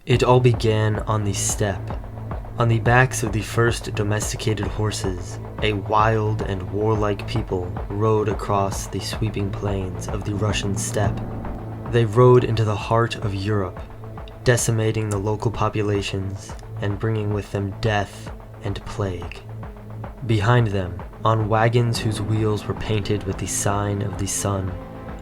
It all began on the steppe. On the backs of the first domesticated horses, a wild and warlike people rode across the sweeping plains of the Russian steppe. They rode into the heart of Europe, decimating the local populations and bringing with them death and plague. Behind them, on wagons whose wheels were painted with the sign of the sun,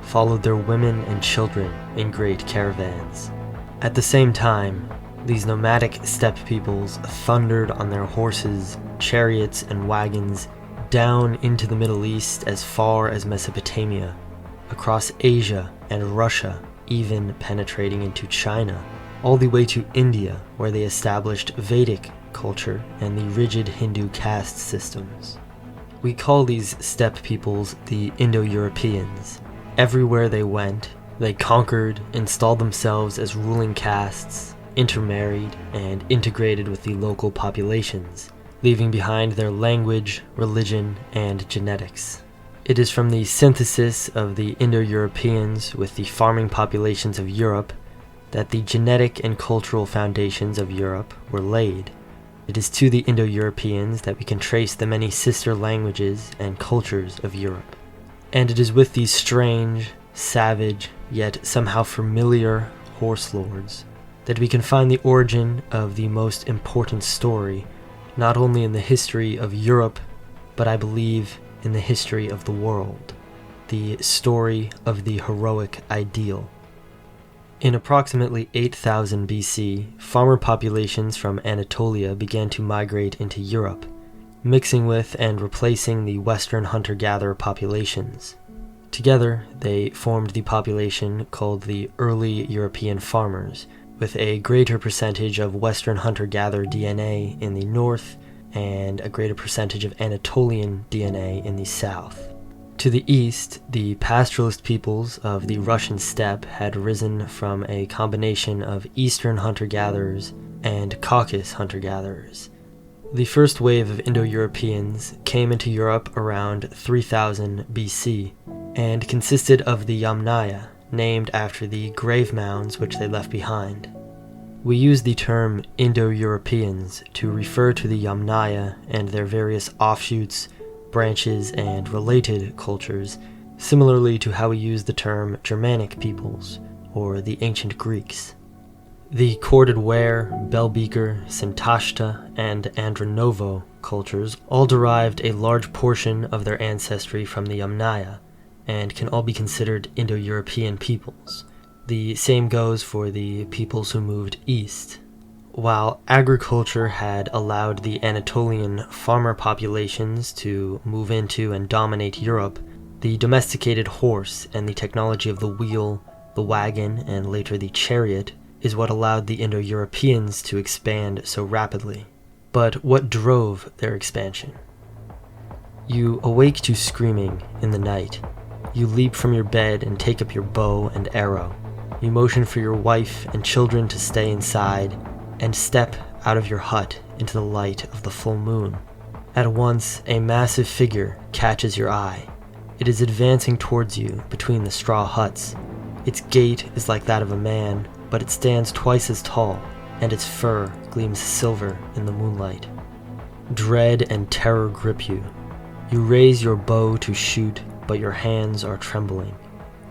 followed their women and children in great caravans. At the same time, these nomadic steppe peoples thundered on their horses, chariots, and wagons down into the Middle East as far as Mesopotamia, across Asia and Russia, even penetrating into China, all the way to India, where they established Vedic culture and the rigid Hindu caste systems. We call these steppe peoples the Indo-Europeans. Everywhere they went, they conquered, installed themselves as ruling castes, intermarried, and integrated with the local populations, leaving behind their language, religion, and genetics. It is from the synthesis of the Indo-Europeans with the farming populations of Europe that the genetic and cultural foundations of Europe were laid. It is to the Indo-Europeans that we can trace the many sister languages and cultures of Europe. And it is with these strange, savage, yet somehow familiar horse lords that we can find the origin of the most important story, not only in the history of Europe, but I believe in the history of the world, the story of the heroic ideal. In approximately 8000 BC, farmer populations from Anatolia began to migrate into Europe, mixing with and replacing the Western hunter-gatherer populations. Together, they formed the population called the early European farmers, with a greater percentage of Western hunter-gatherer DNA in the north and a greater percentage of Anatolian DNA in the south. To the east, the pastoralist peoples of the Russian steppe had risen from a combination of Eastern hunter-gatherers and Caucasus hunter-gatherers. The first wave of Indo-Europeans came into Europe around 3000 BC and consisted of the Yamnaya, named after the grave mounds which they left behind. We use the term Indo-Europeans to refer to the Yamnaya and their various offshoots, branches, and related cultures, similarly to how we use the term Germanic peoples, or the ancient Greeks. The corded ware, bell-beaker, Sintashta, and Andronovo cultures all derived a large portion of their ancestry from the Yamnaya, and can all be considered Indo-European peoples. The same goes for the peoples who moved east. While agriculture had allowed the Anatolian farmer populations to move into and dominate Europe, the domesticated horse and the technology of the wheel, the wagon, and later the chariot is what allowed the Indo-Europeans to expand so rapidly. But what drove their expansion? You awake to screaming in the night. You leap from your bed and take up your bow and arrow. You motion for your wife and children to stay inside, and step out of your hut into the light of the full moon. At once, a massive figure catches your eye. It is advancing towards you between the straw huts. Its gait is like that of a man, but it stands twice as tall, and its fur gleams silver in the moonlight. Dread and terror grip you. You raise your bow to shoot, but your hands are trembling.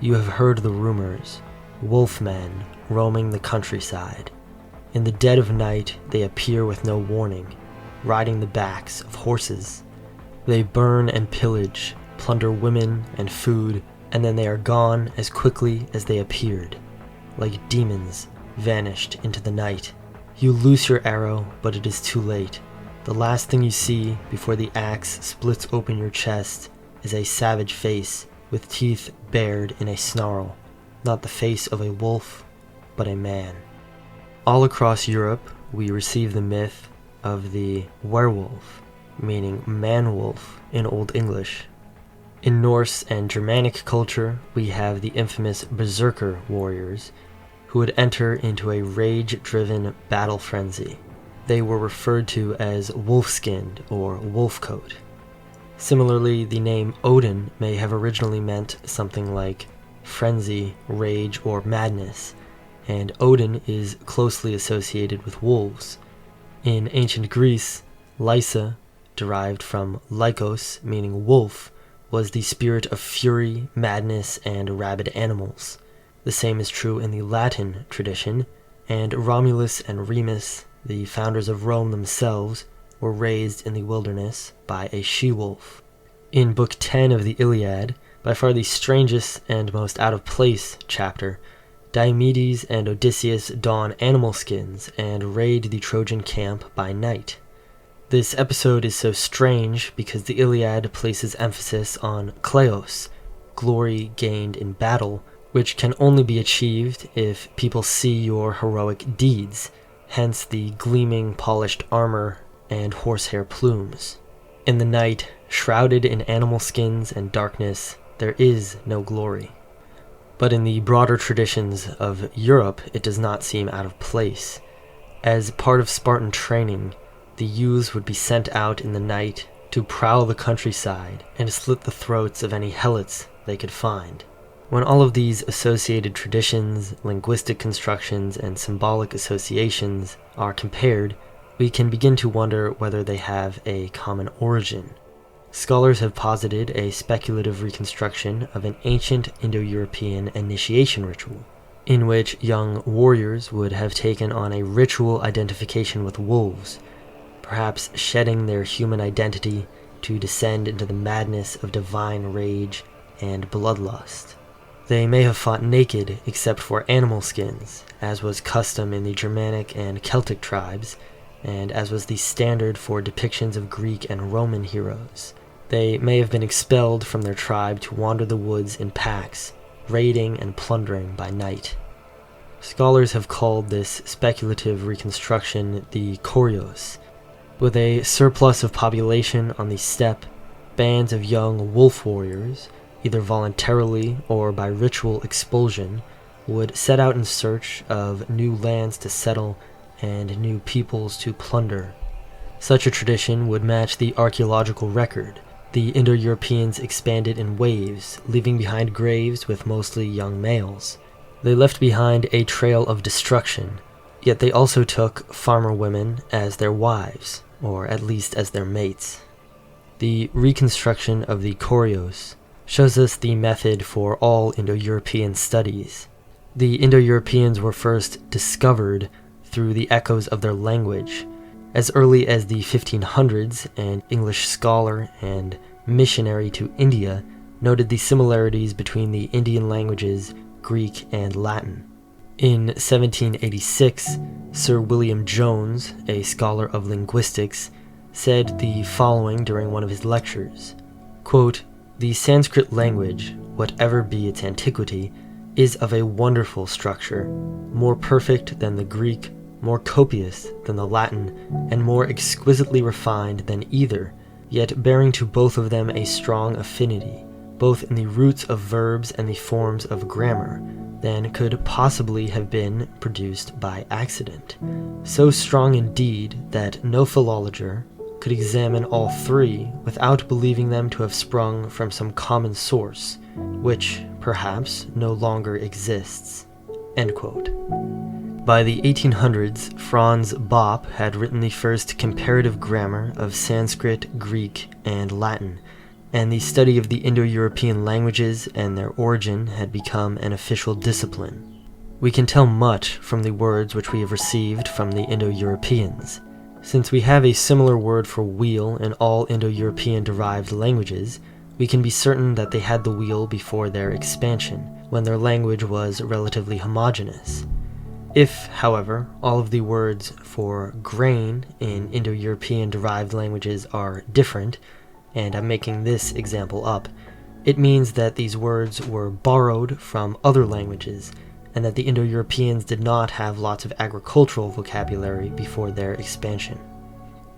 You have heard the rumors. Wolfmen roaming the countryside. In the dead of night, they appear with no warning, riding the backs of horses. They burn and pillage, plunder women and food, and then they are gone as quickly as they appeared, like demons vanished into the night. You loose your arrow, but it is too late. The last thing you see before the axe splits open your chest is a savage face with teeth bared in a snarl, not the face of a wolf, but a man. All across Europe, we receive the myth of the werewolf, meaning man-wolf in Old English. In Norse and Germanic culture, we have the infamous berserker warriors, who would enter into a rage-driven battle frenzy. They were referred to as wolf-skinned or wolf-coat. Similarly, the name Odin may have originally meant something like frenzy, rage, or madness, and Odin is closely associated with wolves. In ancient Greece, Lysa, derived from Lykos, meaning wolf, was the spirit of fury, madness, and rabid animals. The same is true in the Latin tradition, and Romulus and Remus, the founders of Rome themselves, were raised in the wilderness by a she-wolf. In Book 10 of the Iliad, by far the strangest and most out-of-place chapter, Diomedes and Odysseus don animal skins and raid the Trojan camp by night. This episode is so strange because the Iliad places emphasis on kleos, glory gained in battle, which can only be achieved if people see your heroic deeds, hence the gleaming polished armor and horsehair plumes. In the night, shrouded in animal skins and darkness, there is no glory. But in the broader traditions of Europe, it does not seem out of place. As part of Spartan training, the youths would be sent out in the night to prowl the countryside and slit the throats of any helots they could find. When all of these associated traditions, linguistic constructions, and symbolic associations are compared, we can begin to wonder whether they have a common origin. Scholars have posited a speculative reconstruction of an ancient Indo-European initiation ritual, in which young warriors would have taken on a ritual identification with wolves, perhaps shedding their human identity to descend into the madness of divine rage and bloodlust. They may have fought naked except for animal skins, as was custom in the Germanic and Celtic tribes, and as was the standard for depictions of Greek and Roman heroes. They may have been expelled from their tribe to wander the woods in packs, raiding and plundering by night. Scholars have called this speculative reconstruction the Koryos. With a surplus of population on the steppe, bands of young wolf warriors, either voluntarily or by ritual expulsion, would set out in search of new lands to settle and new peoples to plunder. Such a tradition would match the archaeological record. The Indo-Europeans expanded in waves, leaving behind graves with mostly young males. They left behind a trail of destruction, yet they also took farmer women as their wives, or at least as their mates. The reconstruction of the Koryos shows us the method for all Indo-European studies. The Indo-Europeans were first discovered through the echoes of their language. As early as the 1500s, an English scholar and missionary to India noted the similarities between the Indian languages Greek and Latin. In 1786, Sir William Jones, a scholar of linguistics, said the following during one of his lectures, quote, "The Sanskrit language, whatever be its antiquity, is of a wonderful structure, more perfect than the Greek, more copious than the Latin, and more exquisitely refined than either, yet bearing to both of them a strong affinity, both in the roots of verbs and the forms of grammar, than could possibly have been produced by accident. So strong indeed that no philologer could examine all three without believing them to have sprung from some common source, which, perhaps, no longer exists." End quote. By the 1800s, Franz Bopp had written the first comparative grammar of Sanskrit, Greek, and Latin, and the study of the Indo-European languages and their origin had become an official discipline. We can tell much from the words which we have received from the Indo-Europeans. Since we have a similar word for wheel in all Indo-European derived languages, we can be certain that they had the wheel before their expansion, when their language was relatively homogeneous. If, however, all of the words for grain in Indo-European derived languages are different, and I'm making this example up, it means that these words were borrowed from other languages, and that the Indo-Europeans did not have lots of agricultural vocabulary before their expansion.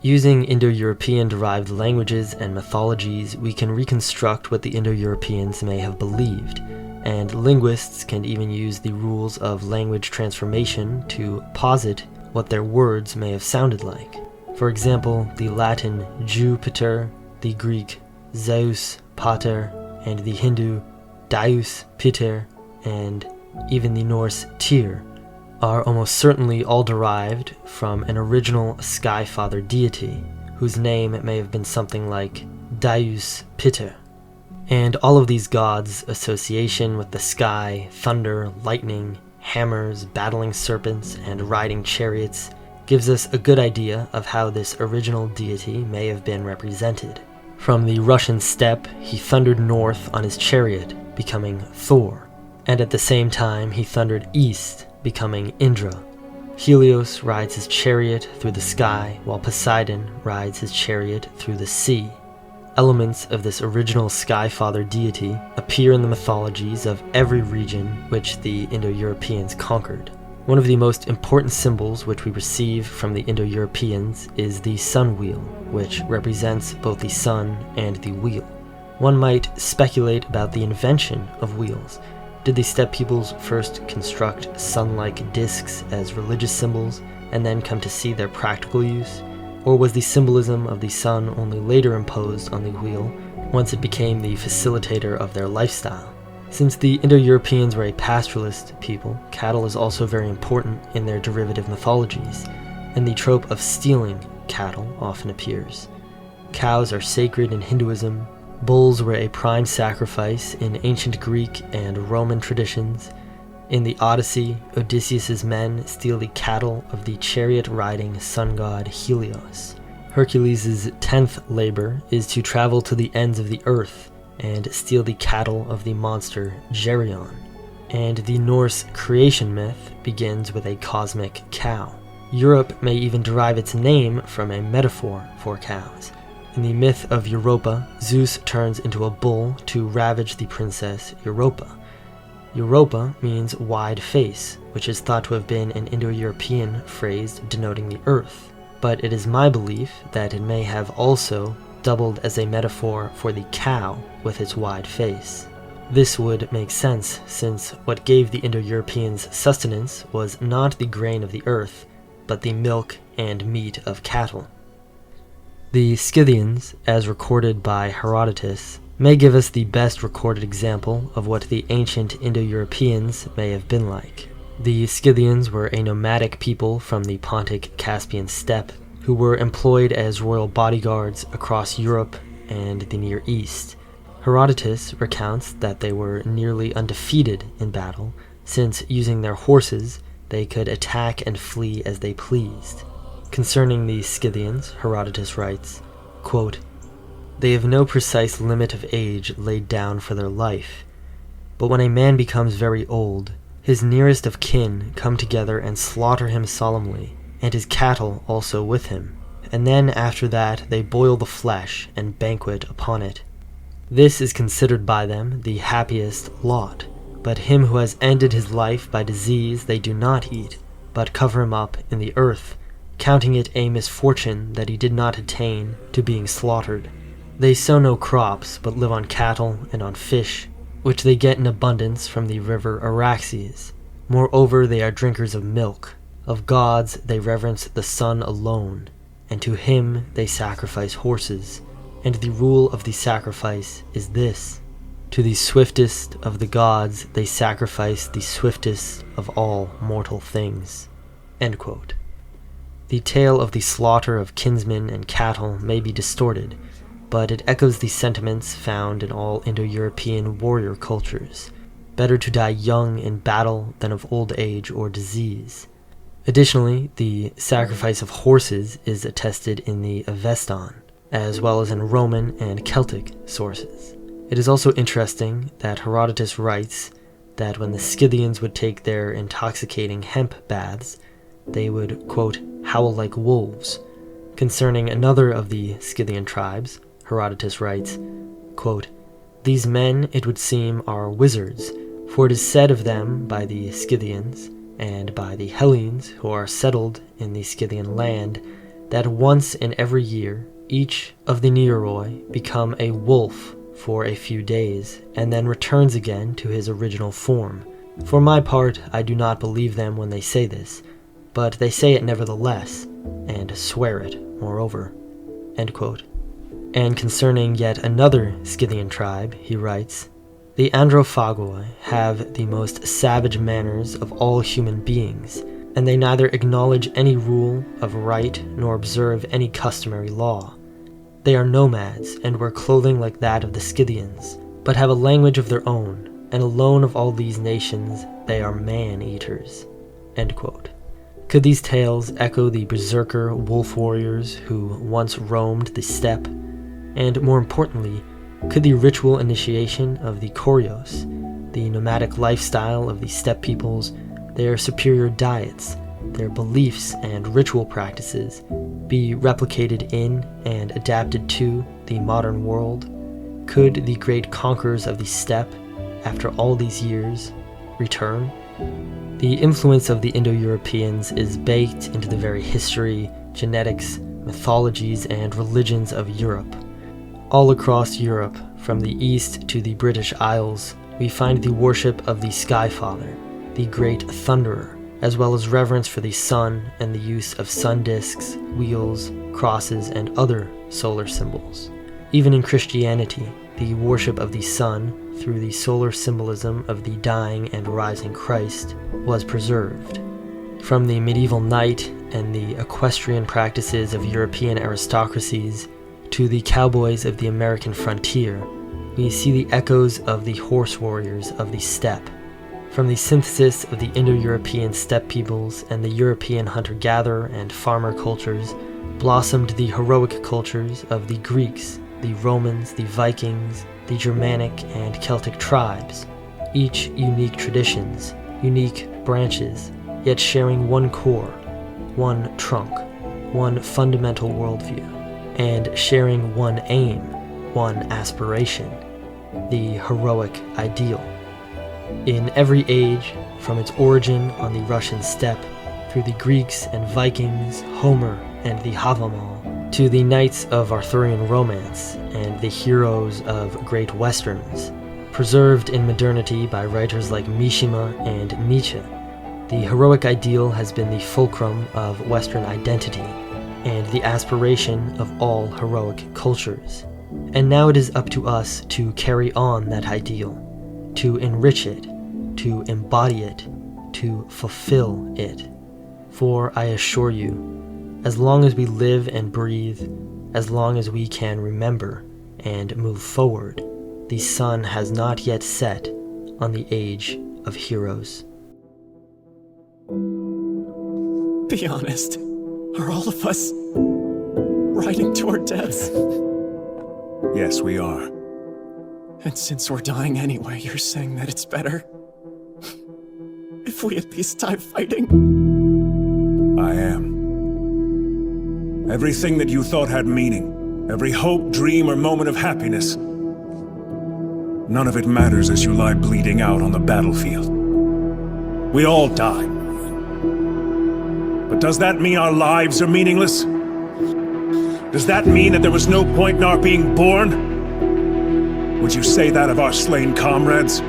Using Indo-European derived languages and mythologies, we can reconstruct what the Indo-Europeans may have believed, and linguists can even use the rules of language transformation to posit what their words may have sounded like. For example, the Latin Jupiter, the Greek Zeus Pater, and the Hindu Deus Piter, and even the Norse Tyr are almost certainly all derived from an original sky-father deity, whose name may have been something like Deus Piter. And all of these gods' association with the sky, thunder, lightning, hammers, battling serpents, and riding chariots gives us a good idea of how this original deity may have been represented. From the Russian steppe, he thundered north on his chariot, becoming Thor, and at the same time he thundered east, becoming Indra. Helios rides his chariot through the sky, while Poseidon rides his chariot through the sea. Elements of this original sky-father deity appear in the mythologies of every region which the Indo-Europeans conquered. One of the most important symbols which we receive from the Indo-Europeans is the sun wheel, which represents both the sun and the wheel. One might speculate about the invention of wheels. Did the steppe peoples first construct sun-like discs as religious symbols and then come to see their practical use? Or was the symbolism of the sun only later imposed on the wheel once it became the facilitator of their lifestyle? Since the Indo-Europeans were a pastoralist people, cattle is also very important in their derivative mythologies, and the trope of stealing cattle often appears. Cows are sacred in Hinduism, bulls were a prime sacrifice in ancient Greek and Roman traditions. In the Odyssey, Odysseus's men steal the cattle of the chariot-riding sun god Helios. Hercules' 10th labor is to travel to the ends of the earth and steal the cattle of the monster Geryon. And the Norse creation myth begins with a cosmic cow. Europe may even derive its name from a metaphor for cows. In the myth of Europa, Zeus turns into a bull to ravage the princess Europa. Europa means wide face, which is thought to have been an Indo-European phrase denoting the earth, but it is my belief that it may have also doubled as a metaphor for the cow with its wide face. This would make sense, since what gave the Indo-Europeans sustenance was not the grain of the earth, but the milk and meat of cattle. The Scythians, as recorded by Herodotus, may give us the best recorded example of what the ancient Indo-Europeans may have been like. The Scythians were a nomadic people from the Pontic-Caspian steppe who were employed as royal bodyguards across Europe and the Near East. Herodotus recounts that they were nearly undefeated in battle, since using their horses, they could attack and flee as they pleased. Concerning the Scythians, Herodotus writes, quote, "They have no precise limit of age laid down for their life, but when a man becomes very old, his nearest of kin come together and slaughter him solemnly, and his cattle also with him, and then after that they boil the flesh and banquet upon it. This is considered by them the happiest lot, but him who has ended his life by disease they do not eat, but cover him up in the earth, counting it a misfortune that he did not attain to being slaughtered. They sow no crops, but live on cattle and on fish, which they get in abundance from the river Araxes. Moreover, they are drinkers of milk. Of gods they reverence the sun alone, and to him they sacrifice horses. And the rule of the sacrifice is this: to the swiftest of the gods they sacrifice the swiftest of all mortal things." End quote. The tale of the slaughter of kinsmen and cattle may be distorted, but it echoes the sentiments found in all Indo-European warrior cultures. Better to die young in battle than of old age or disease. Additionally, the sacrifice of horses is attested in the Avestan, as well as in Roman and Celtic sources. It is also interesting that Herodotus writes that when the Scythians would take their intoxicating hemp baths, they would, quote, "howl like wolves." Concerning another of the Scythian tribes, Herodotus writes, quote, "These men, it would seem, are wizards, for it is said of them by the Scythians, and by the Hellenes who are settled in the Scythian land, that once in every year each of the Neuroi become a wolf for a few days, and then returns again to his original form. For my part, I do not believe them when they say this, but they say it nevertheless, and swear it, moreover." End quote. And concerning yet another Scythian tribe, he writes, The Androphagoi have the most savage manners of all human beings, and they neither acknowledge any rule of right nor observe any customary law. They are nomads and wear clothing like that of the Scythians, but have a language of their own, and alone of all these nations they are man-eaters." End quote. Could these tales echo the berserker wolf warriors who once roamed the steppe? And more importantly, could the ritual initiation of the Koryos, the nomadic lifestyle of the steppe peoples, their superior diets, their beliefs and ritual practices, be replicated in and adapted to the modern world? Could the great conquerors of the steppe, after all these years, return? The influence of the Indo-Europeans is baked into the very history, genetics, mythologies, and religions of Europe. All across Europe, from the east to the British Isles, we find the worship of the Sky Father, the Great Thunderer, as well as reverence for the sun and the use of sun discs, wheels, crosses, and other solar symbols. Even in Christianity, the worship of the sun, through the solar symbolism of the dying and rising Christ, was preserved. From the medieval knight and the equestrian practices of European aristocracies to the cowboys of the American frontier, we see the echoes of the horse warriors of the steppe. From the synthesis of the Indo-European steppe peoples and the European hunter-gatherer and farmer cultures blossomed the heroic cultures of the Greeks, the Romans, the Vikings, the Germanic and Celtic tribes, each unique traditions, unique branches, yet sharing one core, one trunk, one fundamental worldview, and sharing one aim, one aspiration, the heroic ideal. In every age, from its origin on the Russian steppe, through the Greeks and Vikings, Homer and the Havamal, to the knights of Arthurian Romance and the heroes of great westerns, preserved in modernity by writers like Mishima and Nietzsche, the heroic ideal has been the fulcrum of Western identity and the aspiration of all heroic cultures. And now it is up to us to carry on that ideal, to enrich it, to embody it, to fulfill it. For I assure you, as long as we live and breathe, as long as we can remember and move forward, the sun has not yet set on the age of heroes. Be honest, are all of us riding toward death? Yes, we are. And since we're dying anyway, you're saying that it's better if we at least die fighting? I am. Everything that you thought had meaning, every hope, dream, or moment of happiness, none of it matters as you lie bleeding out on the battlefield. We all die. But does that mean our lives are meaningless? Does that mean that there was no point in our being born? Would you say that of our slain comrades?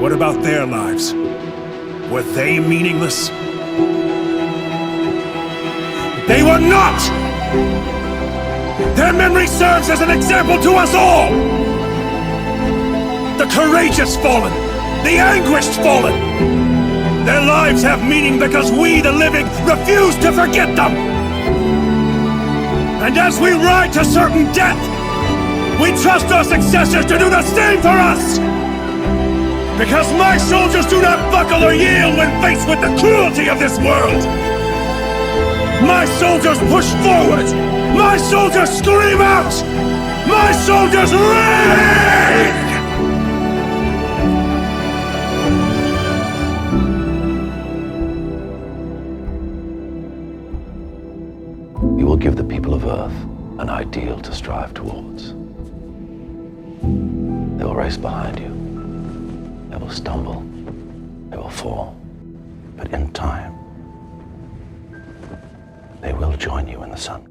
What about their lives? Were they meaningless? They were not! Their memory serves as an example to us all! The courageous fallen, the anguished fallen! Their lives have meaning because we, the living, refuse to forget them! And as we ride to certain death, we trust our successors to do the same for us! Because my soldiers do not buckle or yield when faced with the cruelty of this world! My soldiers push forward! My soldiers scream out! My soldiers rage! You will give the people of Earth an ideal to strive towards. They will race behind you. They will stumble. They will fall. But in time, they will join you in the sun.